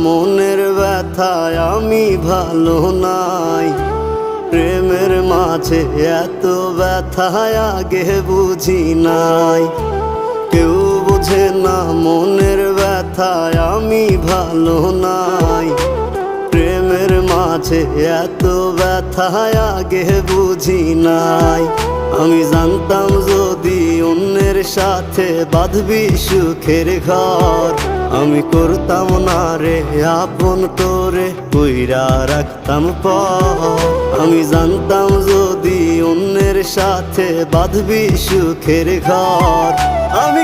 মনের ব্যথায় আমি ভালো নাই। প্রেমের মাঝে এত ব্যথায় আগে বুঝি নাই। কেউ বোঝে না মনের ব্যথায় আমি ভালো নাই। প্রেমের মাঝে এত ব্যথায় আগে বুঝি নাই। আমি জানতাম যদি অন্যের সাথে বাঁধবি সুখের ঘর, আমি করতাম না রে আপন তোরে কইরা রাখতাম পর। আমি জানতাম যদি অন্যের সাথে বাঁধবি সুখের ঘর, আমি